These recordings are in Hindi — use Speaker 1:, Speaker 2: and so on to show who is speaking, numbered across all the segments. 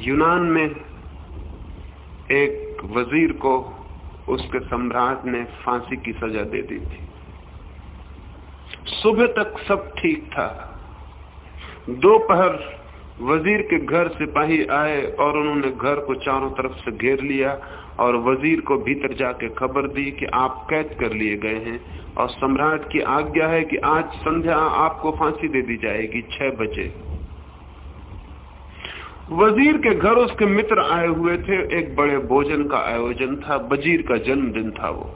Speaker 1: यूनान में एक वजीर को उसके सम्राट ने फांसी की सजा दे दी थी। सुबह तक सब ठीक था। दोपहर वजीर के घर सिपाही आए और उन्होंने घर को चारों तरफ से घेर लिया और वजीर को भीतर जाके खबर दी कि आप कैद कर लिए गए हैं और सम्राट की आज्ञा है कि आज संध्या आपको फांसी दे दी जाएगी 6 बजे। वजीर के घर उसके मित्र आए हुए थे। एक बड़े भोजन का आयोजन था। वजीर का जन्मदिन था। वो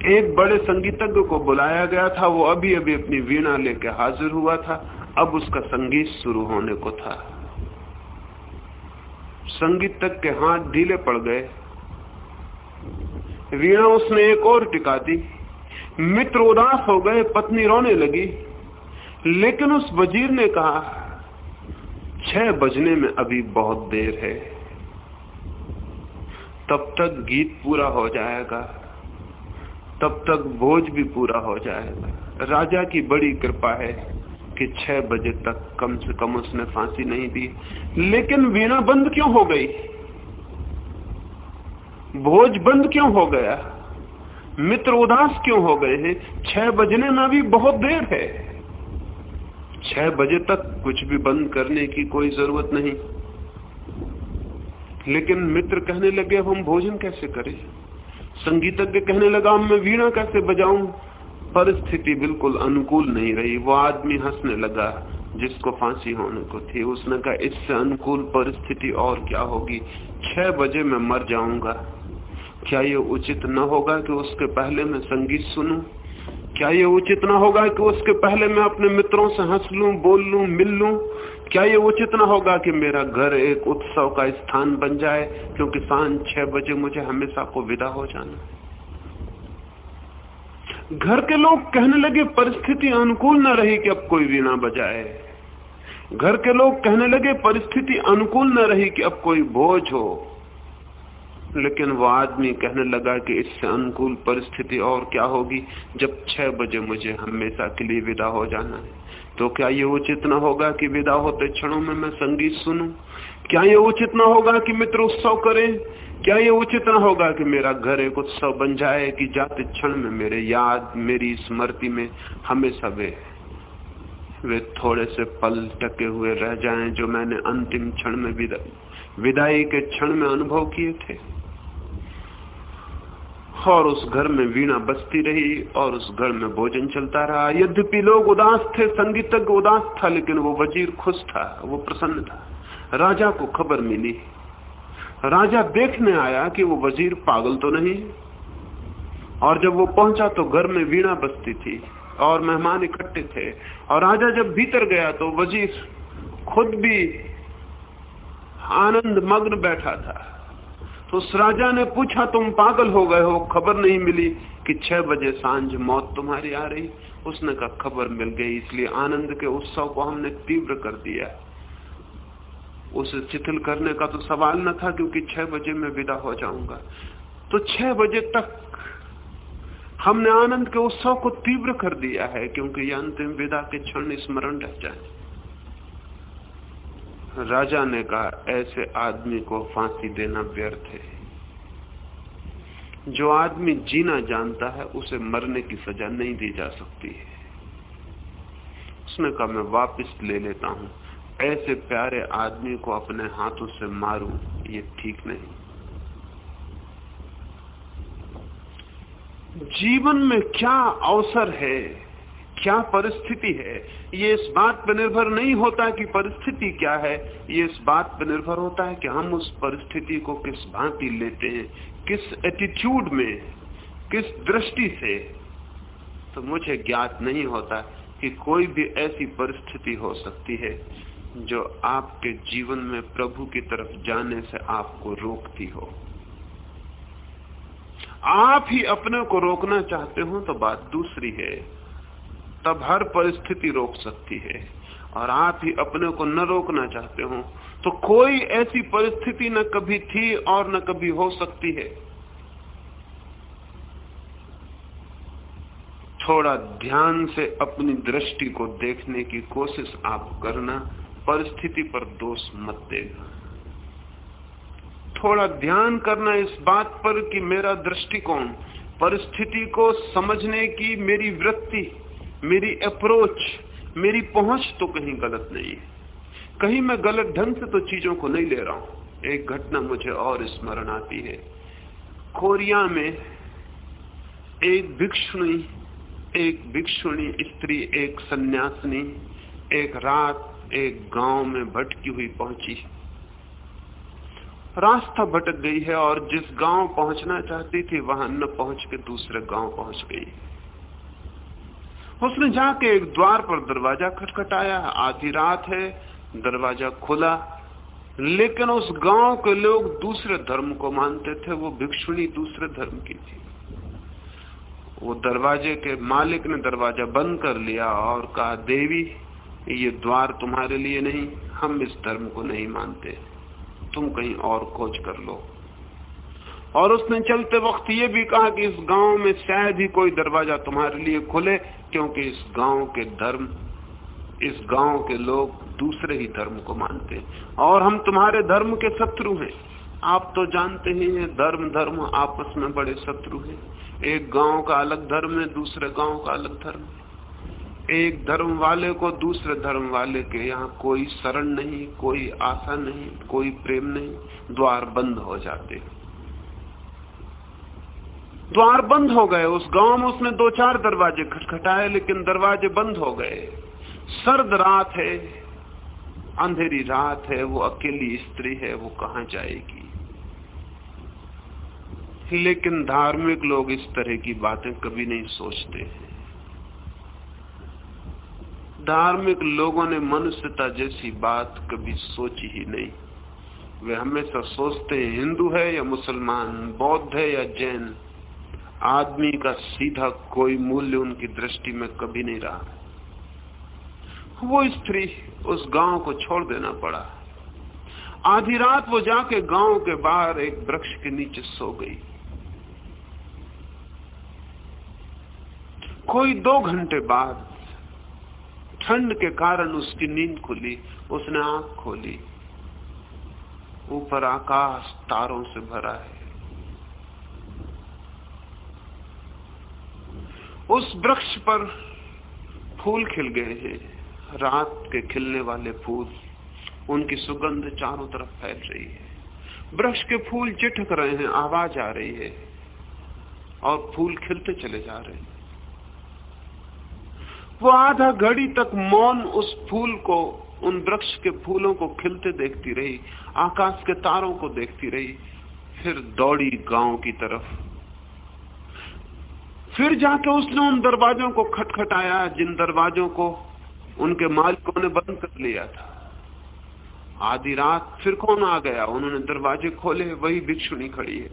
Speaker 1: एक बड़े संगीतज्ञ को बुलाया गया था। वो अभी अभी अपनी वीणा लेके हाजिर हुआ था। अब उसका संगीत शुरू होने को था। संगीतज्ञ के हाथ ढीले पड़ गए। वीणा उसने एक और टिका दी। मित्र उदास हो गए। पत्नी रोने लगी। लेकिन उस वजीर ने कहा 6 बजने में अभी बहुत देर है, तब तक गीत पूरा हो जाएगा, तब तक भोज भी पूरा हो जाएगा। राजा की बड़ी कृपा है कि 6 बजे तक कम से कम उसने फांसी नहीं दी। लेकिन वीणा बंद क्यों हो गई? भोज बंद क्यों हो गया? मित्र उदास क्यों हो गए हैं? 6 बजने में अभी बहुत देर है। 6 बजे तक कुछ भी बंद करने की कोई जरूरत नहीं। लेकिन मित्र कहने लगे अब हम भोजन कैसे करें? संगीतज्ञ कहने लगा मैं वीणा कैसे बजाऊं? परिस्थिति बिल्कुल अनुकूल नहीं रही। वो आदमी हंसने लगा जिसको फांसी होने को थी। उसने कहा इससे अनुकूल परिस्थिति और क्या होगी? 6 बजे मैं मर जाऊंगा। क्या ये उचित न होगा कि उसके पहले मैं संगीत सुनूं? क्या ये उचित न होगा कि उसके पहले मैं अपने मित्रों से हंस लूं, बोल लूं, मिल लूं? क्या ये उचित न होगा कि मेरा घर एक उत्सव का स्थान बन जाए, क्योंकि सांझ 6 बजे मुझे हमेशा को विदा हो जाना? घर के लोग कहने लगे परिस्थिति अनुकूल न रही कि अब कोई वीणा बजाए। घर के लोग कहने लगे परिस्थिति अनुकूल न रही कि अब कोई भोज हो। लेकिन वो आदमी कहने लगा कि इससे अनुकूल परिस्थिति और क्या होगी जब 6 बजे मुझे हमेशा के लिए विदा हो जाना है। तो क्या ये उचित न होगा कि विदा होते क्षणों में मैं संगीत सुनूं? क्या ये उचित न होगा कि मित्र उत्सव करें? क्या ये उचित न होगा कि मेरा घर एक उत्सव बन जाए कि जाते क्षण में मेरे याद, मेरी स्मृति में हमेशा वे थोड़े से पल टके हुए रह जाएं जो मैंने अंतिम क्षण में विदाई के क्षण में अनुभव किए थे। और उस घर में वीणा बजती रही और उस घर में भोजन चलता रहा। यद्यपि लोग उदास थे, संगीतज्ञ उदास था, लेकिन वो वजीर खुश था, वो प्रसन्न था। राजा को खबर मिली। राजा देखने आया कि वो वजीर पागल तो नहीं। और जब वो पहुंचा तो घर में वीणा बजती थी और मेहमान इकट्ठे थे। और राजा जब भीतर गया तो वजीर खुद भी आनंद मग्न बैठा था। तो उस राजा ने पूछा तुम पागल हो गए हो? खबर नहीं मिली कि 6 बजे सांझ मौत तुम्हारी आ रही? उसने कहा खबर मिल गई, इसलिए आनंद के उत्सव को हमने तीव्र कर दिया। उसे शिथिल करने का तो सवाल न था, क्योंकि 6 बजे मैं विदा हो जाऊंगा। तो 6 बजे तक हमने आनंद के उत्सव को तीव्र कर दिया है, क्योंकि यह अंतिम विदा के क्षण स्मरण रह जाए। राजा ने कहा ऐसे आदमी को फांसी देना व्यर्थ है। जो आदमी जीना जानता है उसे मरने की सजा नहीं दी जा सकती है। उसने कहा मैं वापस ले लेता हूं। ऐसे प्यारे आदमी को अपने हाथों से मारूं ये ठीक नहीं। जीवन में क्या अवसर है, क्या परिस्थिति है, ये इस बात पर निर्भर नहीं होता कि परिस्थिति क्या है। ये इस बात पर निर्भर होता है कि हम उस परिस्थिति को किस भांति लेते हैं, किस एटीट्यूड में, किस दृष्टि से। तो मुझे ज्ञात नहीं होता कि कोई भी ऐसी परिस्थिति हो सकती है जो आपके जीवन में प्रभु की तरफ जाने से आपको रोकती हो। आप ही अपने को रोकना चाहते हो तो बात दूसरी है, तब हर परिस्थिति रोक सकती है। और आप ही अपने को न रोकना चाहते हो तो कोई ऐसी परिस्थिति न कभी थी और न कभी हो सकती है। थोड़ा ध्यान से अपनी दृष्टि को देखने की कोशिश आप करना, परिस्थिति पर दोष मत देना। थोड़ा ध्यान करना इस बात पर कि मेरा दृष्टिकोण, परिस्थिति को समझने की मेरी वृत्ति, मेरी अप्रोच, मेरी पहुंच तो कहीं गलत नहीं है, कहीं मैं गलत ढंग से तो चीजों को नहीं ले रहा हूं। एक घटना मुझे और स्मरण आती है। कोरिया में एक भिक्षुणी स्त्री, एक सन्यासिनी एक रात एक गांव में भटकी हुई पहुंची। रास्ता भटक गई है और जिस गांव पहुंचना चाहती थी वहां न पहुंच के दूसरे गांव पहुंच गई। उसने जाके एक द्वार पर दरवाजा खटखटाया। आधी रात है, दरवाजा खुला, लेकिन उस गांव के लोग दूसरे धर्म को मानते थे। वो भिक्षुणी दूसरे धर्म की थी। वो दरवाजे के मालिक ने दरवाजा बंद कर लिया और कहा, देवी ये द्वार तुम्हारे लिए नहीं, हम इस धर्म को नहीं मानते, तुम कहीं और खोज कर लो। और उसने चलते वक्त ये भी कहा कि इस गांव में शायद ही कोई दरवाजा तुम्हारे लिए खुले, क्योंकि इस गांव के लोग दूसरे ही धर्म को मानते और हम तुम्हारे धर्म के शत्रु हैं। आप तो जानते ही हैं, धर्म आपस में बड़े शत्रु हैं। एक गांव का अलग धर्म है, दूसरे गांव का अलग धर्म है। एक धर्म वाले को दूसरे धर्म वाले के यहाँ कोई शरण नहीं, कोई आशा नहीं, कोई प्रेम नहीं। द्वार बंद हो जाते, द्वार बंद हो गए। उस गांव में उसने 2-4 दरवाजे खटखटाए, लेकिन दरवाजे बंद हो गए। सर्द रात है, अंधेरी रात है, वो अकेली स्त्री है, वो कहां जाएगी। लेकिन धार्मिक लोग इस तरह की बातें कभी नहीं सोचते हैं। धार्मिक लोगों ने मनुष्यता जैसी बात कभी सोची ही नहीं। वे हमेशा सोचते हैं हिंदू है या मुसलमान, बौद्ध है या जैन, आदमी का सीधा कोई मूल्य उनकी दृष्टि में कभी नहीं रहा। वो स्त्री उस गांव को छोड़ देना पड़ा। आधी रात वो जाके गांव के बाहर एक वृक्ष के नीचे सो गई। कोई 2 घंटे बाद ठंड के कारण उसकी नींद खुली। उसने आंख खोली, ऊपर आकाश तारों से भरा है। उस वृक्ष पर फूल खिल गए हैं, रात के खिलने वाले फूल, उनकी सुगंध चारों तरफ फैल रही है। वृक्ष के फूल चिटक रहे हैं, आवाज आ रही है और फूल खिलते चले जा रहे हैं। वो आधा घड़ी तक मौन उस फूल को, उन वृक्ष के फूलों को खिलते देखती रही, आकाश के तारों को देखती रही। फिर दौड़ी गांव की तरफ। फिर जाके उसने उन दरवाजों को खटखटाया जिन दरवाजों को उनके मालिकों ने बंद कर लिया था। आधी रात फिर कौन आ गया? उन्होंने दरवाजे खोले, वही भिक्षुणी खड़ी है।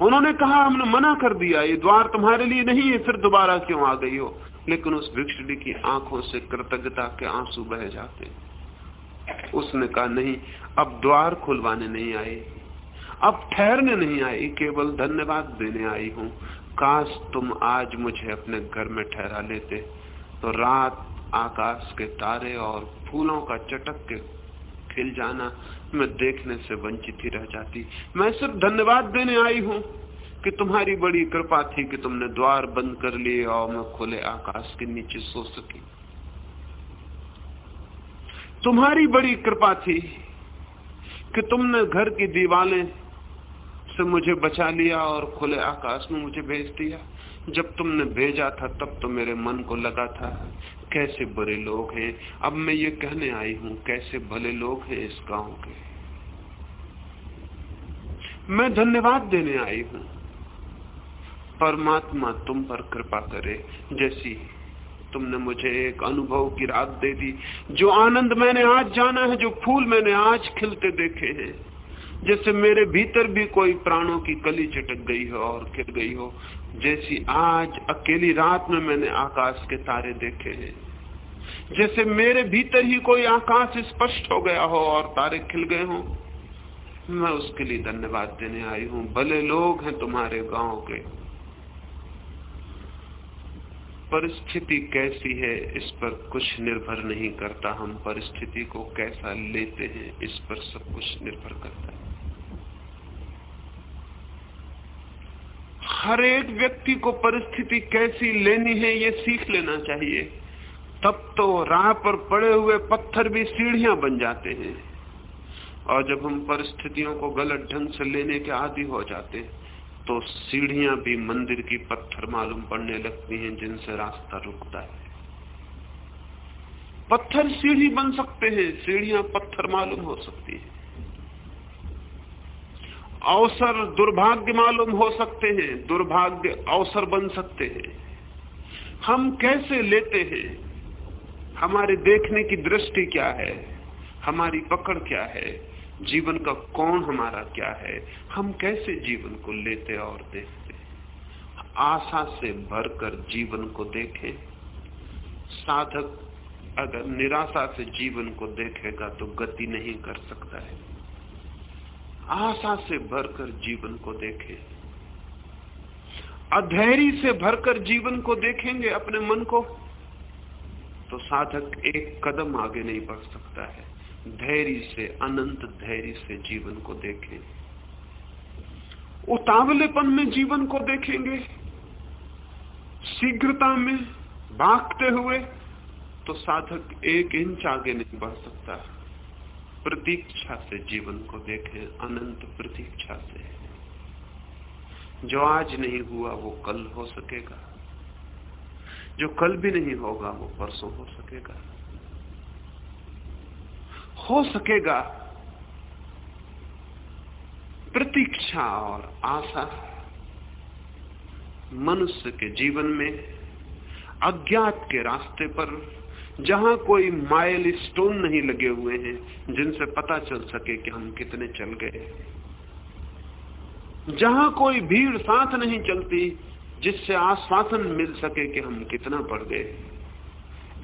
Speaker 1: उन्होंने कहा, हमने मना कर दिया, ये द्वार तुम्हारे लिए नहीं है, फिर दोबारा क्यों आ गई हो? लेकिन उस भिक्षुणी की आंखों से कृतज्ञता के आंसू बह जाते। उसने कहा, नहीं, अब द्वार खुलवाने नहीं आई, अब ठहरने नहीं आई, केवल धन्यवाद देने आई हूं। काश तुम आज मुझे अपने घर में ठहरा लेते, तो रात, आकाश के तारे और फूलों का चटक के खिल जाना मैं देखने से वंचित ही रह जाती। मैं सिर्फ धन्यवाद देने आई हूं कि तुम्हारी बड़ी कृपा थी कि तुमने द्वार बंद कर लिए और मैं खुले आकाश के नीचे सो सकी। तुम्हारी बड़ी कृपा थी कि तुमने घर की दीवारें से मुझे बचा लिया और खुले आकाश में मुझे भेज दिया। जब तुमने भेजा था तब तो मेरे मन को लगा था कैसे बुरे लोग हैं। अब मैं ये कहने आई हूं कैसे भले लोग हैं इस गांव के। मैं धन्यवाद देने आई हूं। परमात्मा तुम पर कृपा करे, जैसी तुमने मुझे एक अनुभव की रात दे दी। जो आनंद मैंने आज जाना है, जो फूल मैंने आज खिलते देखे हैं, जैसे मेरे भीतर भी कोई प्राणों की कली चटक गई हो और खिल गई हो, जैसी आज अकेली रात में मैंने आकाश के तारे देखे हैं, जैसे मेरे भीतर ही कोई आकाश स्पष्ट हो गया हो और तारे खिल गए हों, मैं उसके लिए धन्यवाद देने आई हूं। भले लोग हैं तुम्हारे गांव के। परिस्थिति कैसी है इस पर कुछ निर्भर नहीं करता, हम परिस्थिति को कैसा लेते हैं इस पर सब कुछ निर्भर करता है। हर एक व्यक्ति को परिस्थिति कैसी लेनी है ये सीख लेना चाहिए, तब तो राह पर पड़े हुए पत्थर भी सीढ़ियां बन जाते हैं। और जब हम परिस्थितियों को गलत ढंग से लेने के आदी हो जाते हैं तो सीढ़ियां भी मंदिर की पत्थर मालूम पड़ने लगती हैं जिनसे रास्ता रुकता है। पत्थर सीढ़ी बन सकते हैं, सीढ़ियां पत्थर मालूम हो सकती हैं। अवसर दुर्भाग्य मालूम हो सकते हैं, दुर्भाग्य अवसर बन सकते हैं। हम कैसे लेते हैं, हमारे देखने की दृष्टि क्या है, हमारी पकड़ क्या है, जीवन का कौन हमारा क्या है, हम कैसे जीवन को लेते और देखते। आशा से भरकर जीवन को देखें। साधक अगर निराशा से जीवन को देखेगा तो गति नहीं कर सकता है। आशा से भरकर जीवन को देखें। अधैर्य से भरकर जीवन को देखेंगे अपने मन को तो साधक एक कदम आगे नहीं बढ़ सकता है। धैर्य से, अनंत धैर्य से जीवन को देखें। उतावलेपन में जीवन को देखेंगे, शीघ्रता में भागते हुए, तो साधक एक इंच आगे नहीं बढ़ सकता। प्रतीक्षा से जीवन को देखें, अनंत प्रतीक्षा से। जो आज नहीं हुआ वो कल हो सकेगा, जो कल भी नहीं होगा वो परसों हो सकेगा। हो सकेगा। प्रतीक्षा और आशा मनुष्य के जीवन में अज्ञात के रास्ते पर, जहां कोई माइल स्टोन नहीं लगे हुए हैं जिनसे पता चल सके कि हम कितने चल गए, जहां कोई भीड़ साथ नहीं चलती जिससे आश्वासन मिल सके कि हम कितना बढ़ गए,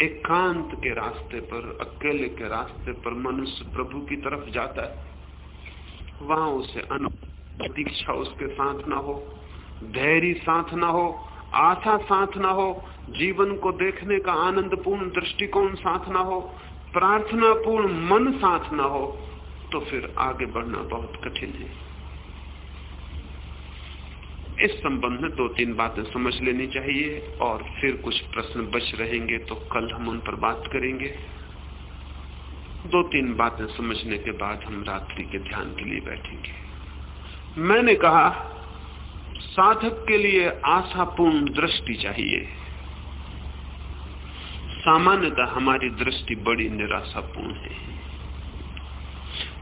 Speaker 1: एकांत के रास्ते पर, अकेले के रास्ते पर मनुष्य प्रभु की तरफ जाता है। वहां उसे प्रतीक्षा उसके साथ ना हो, धैर्य साथ ना हो, आशा साथ ना हो, जीवन को देखने का आनंदपूर्ण दृष्टिकोण साथ ना हो, प्रार्थनापूर्ण मन साथ ना हो, तो फिर आगे बढ़ना बहुत कठिन है। इस संबंध में 2-3 बातें समझ लेनी चाहिए और फिर कुछ प्रश्न बच रहेंगे तो कल हम उन पर बात करेंगे। 2-3 बातें समझने के बाद हम रात्रि के ध्यान के लिए बैठेंगे। मैंने कहा साधक के लिए आशापूर्ण दृष्टि चाहिए। सामान्यतः हमारी दृष्टि बड़ी निराशापूर्ण है।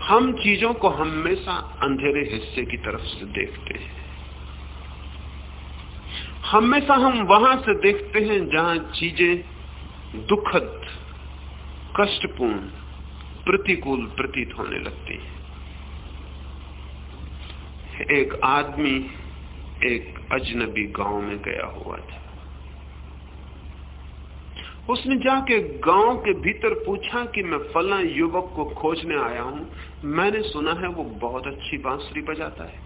Speaker 1: हम चीजों को हमेशा अंधेरे हिस्से की तरफ से देखते हैं। हमेशा हम वहां से देखते हैं जहां चीजें दुखद, कष्टपूर्ण, प्रतिकूल प्रतीत होने लगती हैं। एक आदमी एक अजनबी गांव में गया हुआ था। उसने जाके गांव के भीतर पूछा कि मैं फला युवक को खोजने आया हूं, मैंने सुना है वो बहुत अच्छी बांसुरी बजाता है।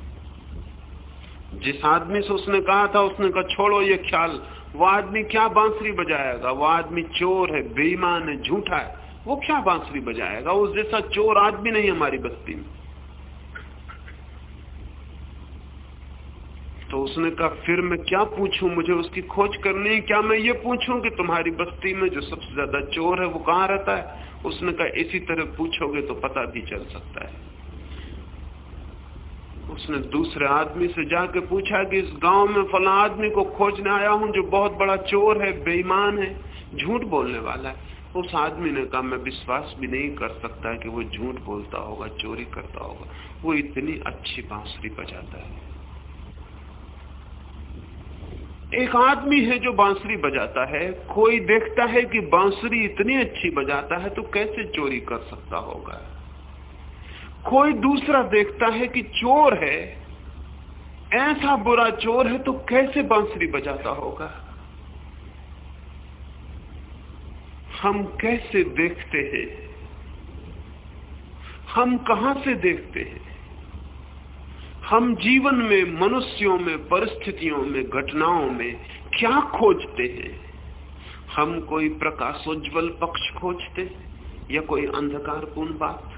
Speaker 1: जिस आदमी से उसने कहा था उसने कहा छोड़ो ये ख्याल, वो आदमी क्या बांसुरी बजाएगा, वो आदमी चोर है, बेईमान है, झूठा है, वो क्या बांसुरी बजाएगा, उस जैसा चोर आदमी नहीं हमारी बस्ती में। तो उसने कहा फिर मैं क्या पूछूं, मुझे उसकी खोज करनी है, क्या मैं ये पूछूं कि तुम्हारी बस्ती में जो सबसे ज्यादा चोर है वो कहाँ रहता है? उसने कहा इसी तरह पूछोगे तो पता भी चल सकता है। उसने दूसरे आदमी से जाके पूछा कि इस गांव में फला आदमी को खोजने आया हूं जो बहुत बड़ा चोर है, बेईमान है, झूठ बोलने वाला है। उस आदमी ने कहा मैं विश्वास भी नहीं कर सकता कि वो झूठ बोलता होगा, चोरी करता होगा, वो इतनी अच्छी बांसुरी बजाता है। एक आदमी है जो बांसुरी बजाता है, कोई देखता है कि बांसुरी इतनी अच्छी बजाता है तो कैसे चोरी कर सकता होगा। कोई दूसरा देखता है कि चोर है, ऐसा बुरा चोर है तो कैसे बांसुरी बजाता होगा। हम कैसे देखते हैं, हम कहां से देखते हैं, हम जीवन में, मनुष्यों में, परिस्थितियों में, घटनाओं में क्या खोजते हैं, हम कोई प्रकाशोज्वल पक्ष खोजते या कोई अंधकारपूर्ण बात?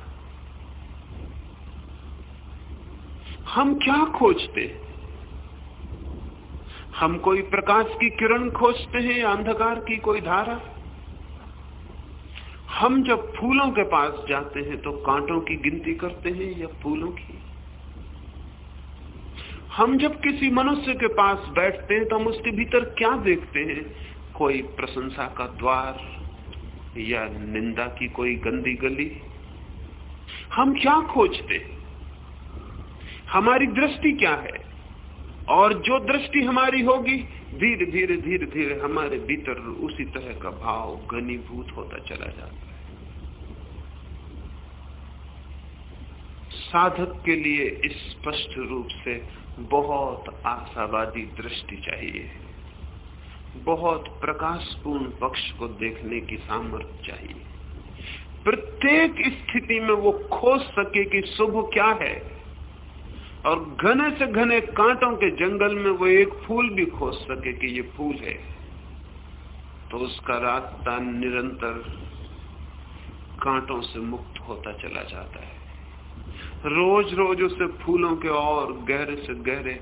Speaker 1: हम क्या खोजते? हम कोई प्रकाश की किरण खोजते हैं या अंधकार की कोई धारा? हम जब फूलों के पास जाते हैं तो कांटों की गिनती करते हैं या फूलों की? हम जब किसी मनुष्य के पास बैठते हैं तो हम उसके भीतर क्या देखते हैं? कोई प्रशंसा का द्वार या निंदा की कोई गंदी गली? हम क्या खोजते? हमारी दृष्टि क्या है? और जो दृष्टि हमारी होगी, धीरे धीरे धीरे धीरे हमारे भीतर उसी तरह का भाव घनीभूत होता चला जाता है। साधक के लिए स्पष्ट रूप से बहुत आशावादी दृष्टि चाहिए, बहुत प्रकाशपूर्ण पक्ष को देखने की सामर्थ्य चाहिए। प्रत्येक स्थिति में वो खोज सके कि शुभ क्या है, और घने से घने कांटों के जंगल में वो एक फूल भी खोज सके कि ये फूल है। तो उसका रास्ता निरंतर कांटों से मुक्त होता चला जाता है। रोज रोज उसे फूलों के और गहरे से गहरे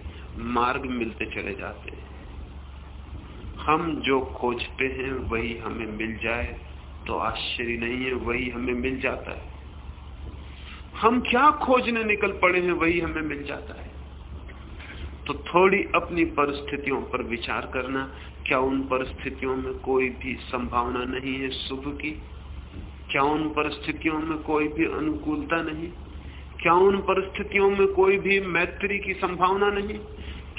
Speaker 1: मार्ग मिलते चले जाते हैं। हम जो खोजते हैं वही हमें मिल जाए तो आश्चर्य नहीं है, वही हमें मिल जाता है। हम क्या खोजने निकल पड़े हैं वही हमें मिल जाता है। तो थोड़ी अपनी परिस्थितियों पर विचार करना, क्या उन परिस्थितियों में कोई भी संभावना नहीं है शुभ की? क्या उन परिस्थितियों में कोई भी अनुकूलता नहीं? क्या उन परिस्थितियों में कोई भी मैत्री की संभावना नहीं?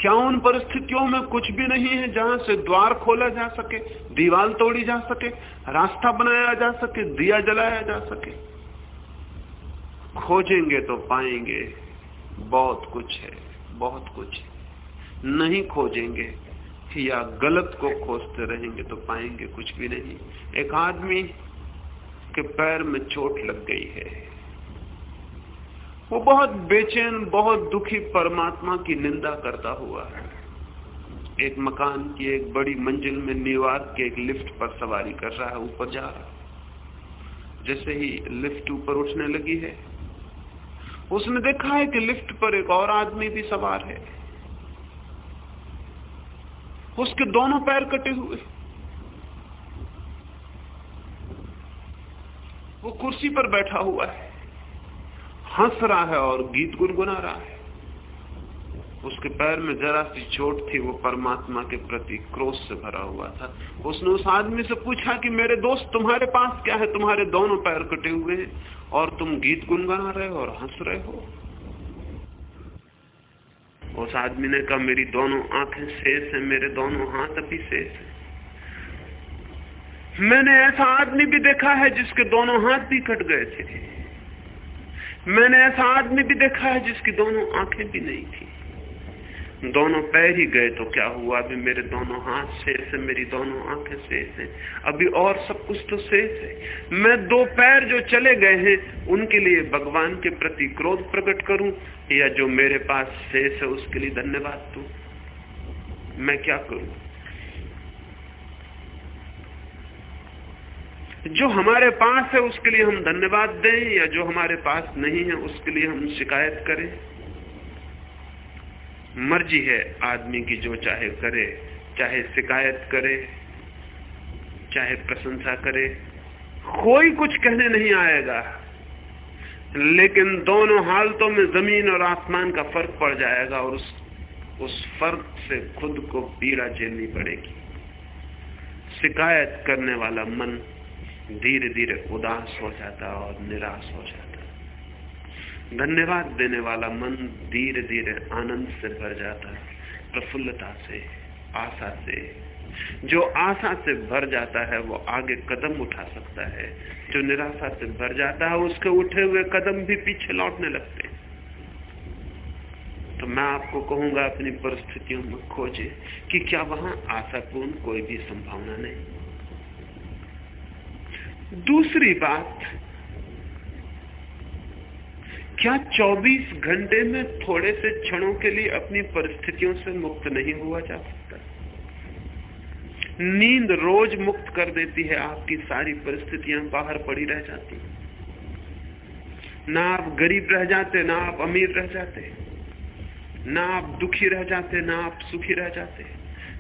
Speaker 1: क्या उन परिस्थितियों में कुछ भी नहीं है जहां से द्वार खोला जा सके, दीवार तोड़ी जा सके, रास्ता बनाया जा सके, दिया जलाया जा सके? खोजेंगे तो पाएंगे, बहुत कुछ है, बहुत कुछ है। नहीं खोजेंगे या गलत को खोजते रहेंगे तो पाएंगे कुछ भी नहीं। एक आदमी के पैर में चोट लग गई है, वो बहुत बेचैन, बहुत दुखी परमात्मा की निंदा करता हुआ है। एक मकान की एक बड़ी मंजिल में न्यूयॉर्क के एक लिफ्ट पर सवारी कर रहा है, ऊपर जा रहा है। जैसे ही लिफ्ट ऊपर उठने लगी है, उसने देखा है कि लिफ्ट पर एक और आदमी भी सवार है। उसके दोनों पैर कटे हुए, वो कुर्सी पर बैठा हुआ है, हंस रहा है और गीत गुनगुना रहा है। उसके पैर में जरा सी चोट थी, वो परमात्मा के प्रति क्रोध से भरा हुआ था। उसने उस आदमी से पूछा कि मेरे दोस्त, तुम्हारे पास क्या है? तुम्हारे दोनों पैर कटे हुए हैं और तुम गीत गुनगुना रहे हो और हंस रहे हो। उस आदमी ने कहा, मेरी दोनों आंखें शेष हैं, मेरे दोनों हाथ अभी शेष हैं। मैंने ऐसा आदमी भी देखा है जिसके दोनों हाथ भी कट गए थे। मैंने ऐसा आदमी भी देखा है जिसकी दोनों आंखें भी नहीं थी। दोनों पैर ही गए तो क्या हुआ? अभी मेरे दोनों हाथ शेष है, मेरी दोनों आंखें शेष हैं, अभी और सब कुछ तो शेष है। मैं दो पैर जो चले गए हैं उनके लिए भगवान के प्रति क्रोध प्रकट करूं, या जो मेरे पास शेष है उसके लिए धन्यवाद दूं? मैं क्या करूं? जो हमारे पास है उसके लिए हम धन्यवाद दें, या जो हमारे पास नहीं है उसके लिए हम शिकायत करें? मर्जी है आदमी की, जो चाहे करे, चाहे शिकायत करे, चाहे प्रशंसा करे, कोई कुछ कहने नहीं आएगा। लेकिन दोनों हालतों में जमीन और आसमान का फर्क पड़ जाएगा, और उस फर्क से खुद को पीड़ा झेलनी पड़ेगी। शिकायत करने वाला मन धीरे धीरे उदास हो जाता और निराश हो जाता। धन्यवाद देने वाला मन धीरे धीरे आनंद से भर जाता है, प्रफुल्लता से, आशा से। जो आशा से भर जाता है वो आगे कदम उठा सकता है। जो निराशा से भर जाता है उसके उठे हुए कदम भी पीछे लौटने लगते हैं। तो मैं आपको कहूंगा, अपनी परिस्थितियों में खोजे कि क्या वहां आशापूर्ण कोई भी संभावना नहीं। दूसरी बात, क्या 24 घंटे में थोड़े से क्षणों के लिए अपनी परिस्थितियों से मुक्त नहीं हुआ जा सकता? नींद रोज मुक्त कर देती है, आपकी सारी परिस्थितियां बाहर पड़ी रह जाती। ना आप गरीब रह जाते, ना आप अमीर रह जाते, ना आप दुखी रह जाते, ना आप सुखी रह जाते।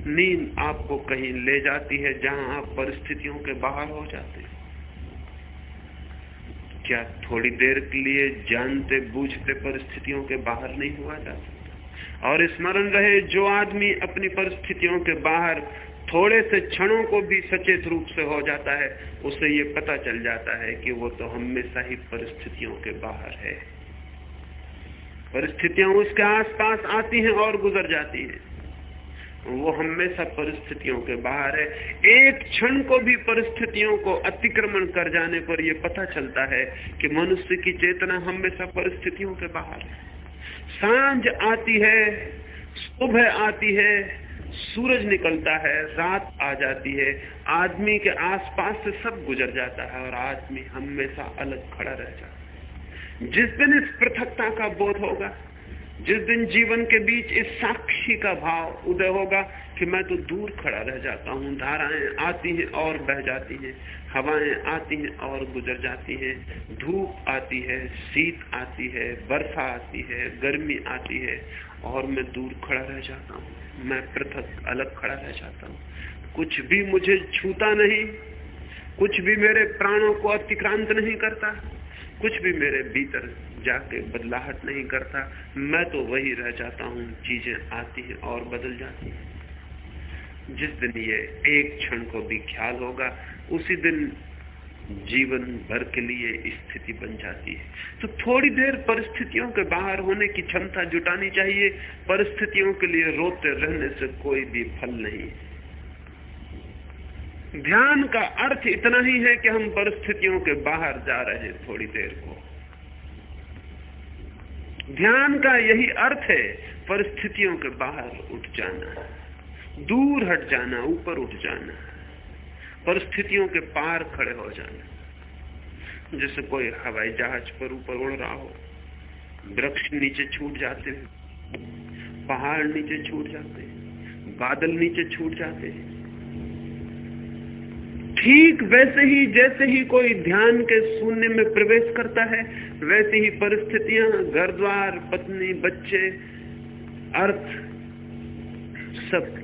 Speaker 1: नींद आपको कहीं ले जाती है जहां आप परिस्थितियों के बाहर हो जाते। क्या थोड़ी देर के लिए जानते बूझते परिस्थितियों के बाहर नहीं हुआ जा सकता? और स्मरण रहे, जो आदमी अपनी परिस्थितियों के बाहर थोड़े से क्षणों को भी सचेत रूप से हो जाता है, उसे ये पता चल जाता है कि वो तो हमेशा ही परिस्थितियों के बाहर है। परिस्थितियां उसके आसपास आती हैं और गुजर जाती हैं, वो हमेशा परिस्थितियों के बाहर है। एक क्षण को भी परिस्थितियों को अतिक्रमण कर जाने पर यह पता चलता है कि मनुष्य की चेतना हमेशा परिस्थितियों के बाहर है। सांझ आती है, सुबह आती है, सूरज निकलता है, रात आ जाती है, आदमी के आसपास से सब गुजर जाता है और आदमी हमेशा अलग खड़ा रह जाता है। जिस दिन इस पृथकता का बोध होगा, जिस दिन जीवन के बीच इस साक्षी का भाव उदय होगा कि मैं तो दूर खड़ा रह जाता हूँ, धाराएं आती हैं और बह जाती हैं, हवाएं आती हैं और गुजर जाती हैं, धूप आती है, शीत आती है, वर्षा आती है, गर्मी आती है, और मैं दूर खड़ा रह जाता हूँ, मैं पृथक अलग खड़ा रह जाता हूँ। कुछ भी मुझे छूता नहीं, कुछ भी मेरे प्राणों को अतिक्रांत नहीं करता, कुछ भी मेरे भीतर जाके बदलाहट नहीं करता। मैं तो वही रह जाता हूँ, चीजें आती हैं और बदल जाती हैं। जिस दिन ये एक क्षण को भी ख्याल होगा, उसी दिन जीवन भर के लिए स्थिति बन जाती है। तो थोड़ी देर परिस्थितियों के बाहर होने की क्षमता जुटानी चाहिए। परिस्थितियों के लिए रोते रहने से कोई भी फल नहीं। ध्यान का अर्थ इतना ही है कि हम परिस्थितियों के बाहर जा रहे हैं थोड़ी देर को। ध्यान का यही अर्थ है, परिस्थितियों के बाहर उठ जाना, दूर हट जाना, ऊपर उठ जाना, परिस्थितियों के पार खड़े हो जाना। जैसे कोई हवाई जहाज पर ऊपर उड़ रहा हो, वृक्ष नीचे छूट जाते हैं, पहाड़ नीचे छूट जाते हैं, बादल नीचे छूट जाते हैं। ठीक वैसे ही जैसे ही कोई ध्यान के शून्य में प्रवेश करता है, वैसे ही परिस्थितियां, घर द्वार, पत्नी, बच्चे, अर्थ सब